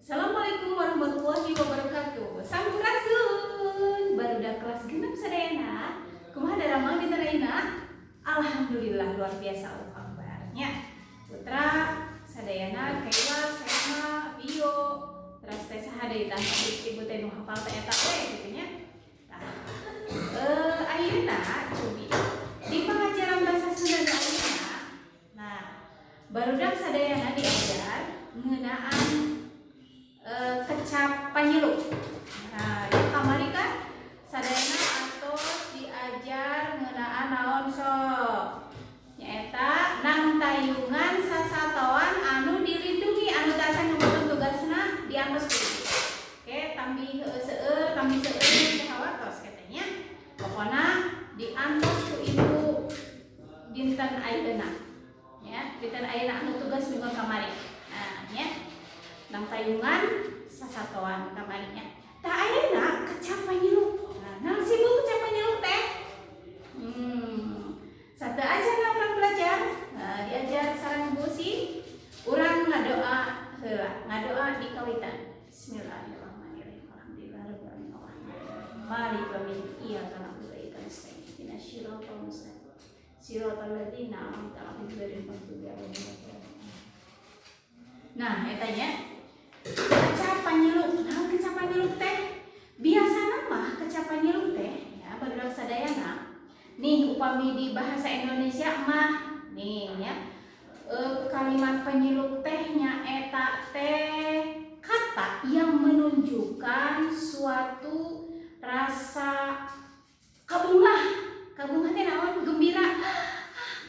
Assalamualaikum warahmatullahi wabarakatuh. Sampurasun. Baru udah kelas genep sadayana. Kumaha darama minta ayeuna? Alhamdulillah luar biasa kabarnya. Putra sadayana kewa sama bio. Terus teh saha deui tah ibu teh nu hafal teh eta we kitu nya. Ayeuna cobi di pengajaran bahasa Sunda ayeuna. Nah, barudak sadayana diajar ngeunaan kecap panyeluk. Nah, yang kamari kan sadayana atau diajar ngeunaan naon sok. Nyaeta nang tayungan sasatoan anu dilindungi anu teu asa ngaboten tugasna diantos kitu. Oke, tambi seueur, tambi seueur hawatos katanya. Pokona diantos ku ibu dinten ayeuna. Ya, dinten ayeuna anu tugas minggu kamari. Nah, nya nang tayungan sasatoan kamarinya. Tah ayeuna kecap panyeluk. Nah, nang sibuk kecap panyeluk teh. Satu aja na urang belajar. Nah, diajar sareng Bu Si. Urang ngadoa heula, ngadoa di kawitan. Bismillahirrahmanirrahim. Alhamdulillahirabbil alamin. Maliki yaumiddin. Iyyaka na'budu wa iyyaka nasta'in. Ihdinas siratal mustaqim. Siratal ladzina an'amta 'alaihim ghairil maghdubi 'alaihim waladdallin. Nah, eta nya kecap panyeluk. Nah, kecap panyeluk teh biasana mah kecap panyeluk teh ya barudak sadayana. Nih upami di bahasa Indonesia mah nih ya. Kalimat panyeluk teh nya eta teh kata yang menunjukkan suatu rasa kabungah. Kabungah teh naon? Gembira.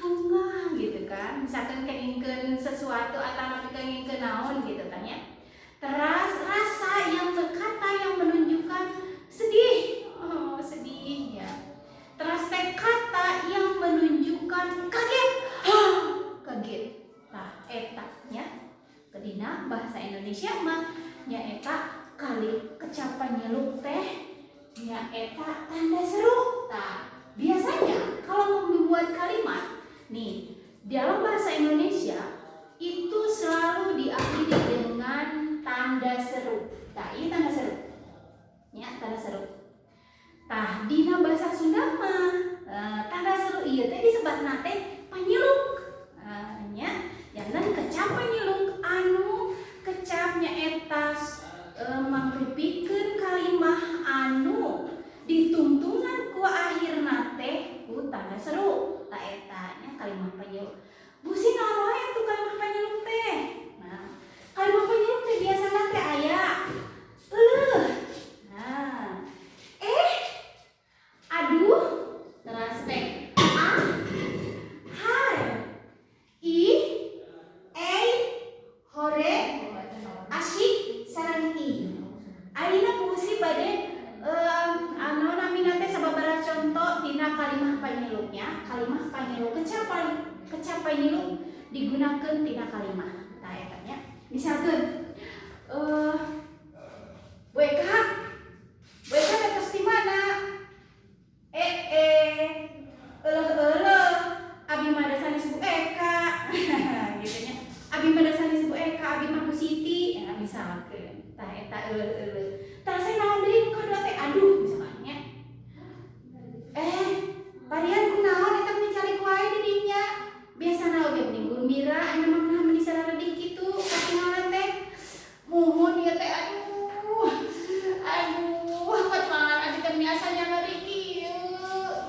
Bunga gitu kan. Misalkan kengingkeun sesuatu atau kengingkeun naon gitu kan ya. Teras rasa yang kata yang menunjukkan sedih, sedih ya. Teras teh kata yang menunjukkan kaget, kaget. Nah, eta nya kedina bahasa Indonesia mah nya eta kali kecap panyeluk teh nya eta tanda seru. Nah, biasanya kalau membuat kalimat nih dalam bahasa Indonesia itu selalu diakhiri dengan tanda seru. Nah, ini tanda seru. Ya, tanda seru. Tah dina bahasa Sunda mah tanda seru ieu teh disebatna teh panyeluk. Nya jangan kecap panyeluk anu kecapnya eta mangrupikeun kalimah anu ditungtungan ku akhirna teh ku tanda seru. Tah eta nya kalimah panyeluk. Busi naon wae atuh kalimah panyeluk teh. Nah, kalimah panyeluk teh biasana teh aya nah, aduh, teras teh har, hore, asyik, sareng ayeuna busi bade anu namina teh sababaraha contoh dina kalimah panyeluknya. Kalimah panyeluk kecap panyeluk digunakeun tina kalimah. Tah eta nya. Misalkeun WK dados di mana? Abi mah sanes Bu Eka. Gitu nya. Abi mah sanes Bu Eka, abi mah Bu Siti. Ya misalkeun. Tah eta tah saya naon deui nu kadua teh? Aduh misalkan nya. Parian kunaon eta mencari wae di dinya. Biasana oge mending gembira aya mah meni sararedih kitu katingalan teh. Muhun ieu teh aduh potongan adi teh asa nyalari kieu.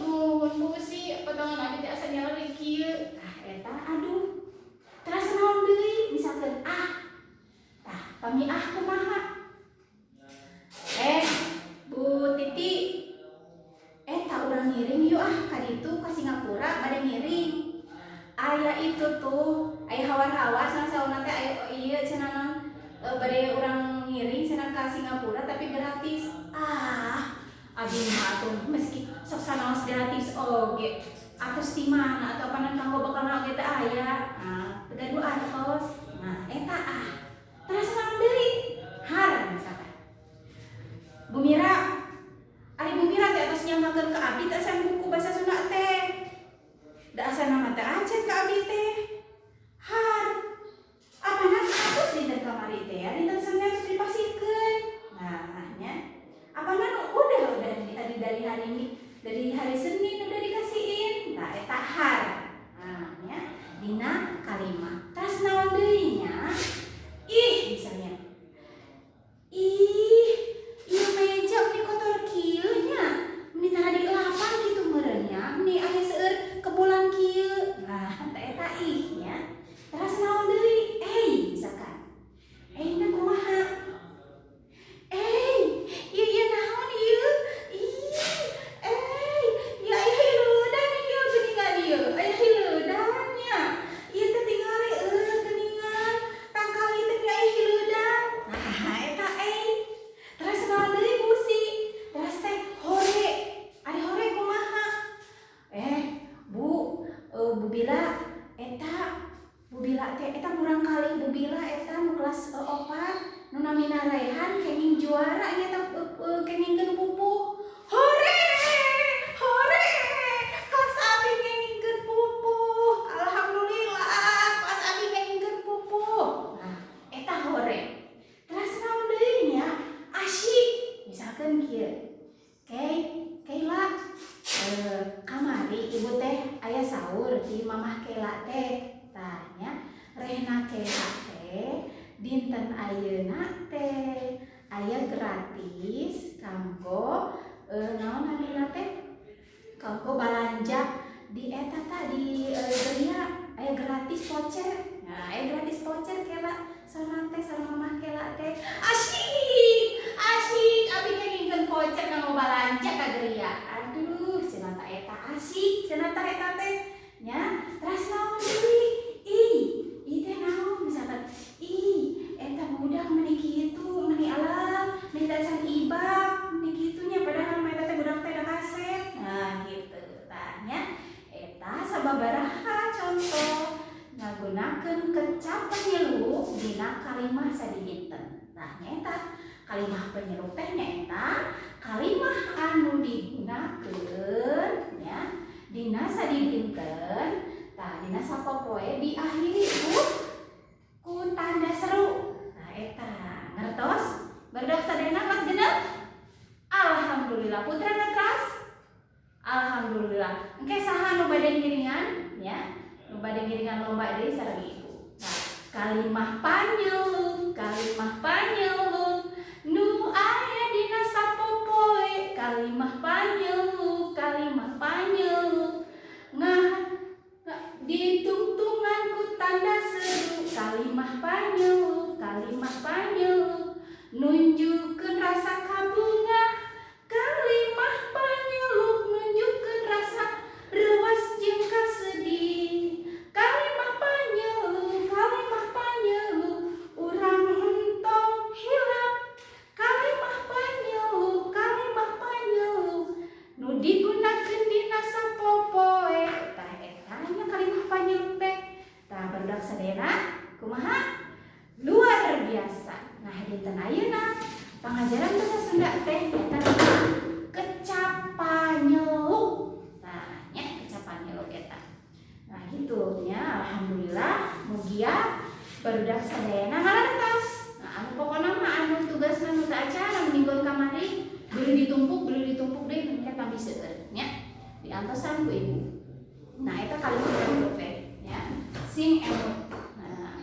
Muhun busi potongan adi teh asa nyalari kieu. Tah eta aduh. Terasa naon deui misalkeun tah pami kumaha? Bu Titi. Eta urang ngiring yuk ka ditu ka Singapura bade ngiring. Aya itu tuh, aya hawar-hawar cenah sauna teh aya ieu cenah naon bade urang ngiring cenah ka Singapura tapi gratis. Abi mah atuh meski sok sanaos gratis oge. Atos ti mana atau panan kanggo bakalna oge teh aya. Tegaduan tos. Nah, eta terasa naon deui? Har misalkan. Bu Mira, ari Bu Mira teh atos nyangkakeun ka abdi teh asa buku bahasa Sunda teh. Da asa nama teh acen ka abdi teh. Har. Apana atos dinten kamari teh ya, dinten Senin Mamina Raihan kenging juara nya kengingkeun pupuh. Hore! Hore! Kos abi kengingkeun pupuh. Alhamdulillah, kos abi kengingkeun pupuh. Nah, eta hore. Terus naon deui nya? Asyik. Misalkan kieu. Keila kamari ibu teh aya sahur di mamah Keila teh. Tanya Rehna Keila teh dinten ayeuna teh aya gratis kanggo naon namina teh kanggo balanja di eta tadi geria aya gratis voucher. Nah, aya gratis voucher Keila sareng teh sareng mamah Keila teh. Asyik abi kengingkeun voucher kanggo balanja ka geria. Aduh, cenah ta eta asyik, cenah ta eta teh nya. Terus naon deui? Ih teh naon misalkan eta budak meni kitu, meni alam, meni dasan ibak, meni kitunya padahal mah eta teh budak teh da kaset. Nah, kitu tanya. Eta sababaraha contoh ngagunakeun kecap penyeluk dina kalimah sadinten. Nah, eta kalimah penyeluk teh nyaeta kalimah anu digunakeun nya dina sadinten. Tah dina sapopoe diakhiri ku tanda seru. Nah, eta ngertos? Barudak sadayana kelas genep? Alhamdulillah. Putra kelas? Alhamdulillah. Engke saha nu bade ngiringan nya? Nu bade ngiringan lomba deui sareng ibu. Nah, kalimah panyeluk nu aya dina sapopoe. Kalimah panyeluk ditungtungan ku tanda seru. Kalimah panyeluk nunjukkeun rasa kabungah. Kalimah panyeluk nunjukkeun rasa reuas jeung kasedih. Kalimah panyeluk urang entong hilap. Kalimah panyeluk nu digunakeun dina sapopoe. Tah eta nya kalimah panyeluk teh. Tah barudak sadayana kumaha? Luar biasa. Nah, dinten ayeuna pangajaran bahasa Sunda teh eta kecap panyeluk. Nah, nya kecap panyeluk eta. Nah, gitu nya alhamdulillah mugia barudak sadayana ngarantos. Nah, anu pokona mah anu tugasna nu teu acara minggon kamari beureum ditumpuk deui engke tambi seueur nya diantosan ku ibu. Nah, eta kalimat panyeluk teh nya sing emut. Nah,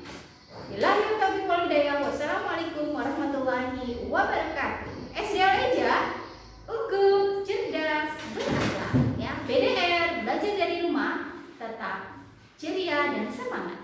billahi taufiq wal hidayah. Wassalamualaikum warahmatullahi wabarakatuh. SDL Eja, unggul, cerdas, berakhlak ya. BDR, belajar dari rumah, tetap ceria dan semangat.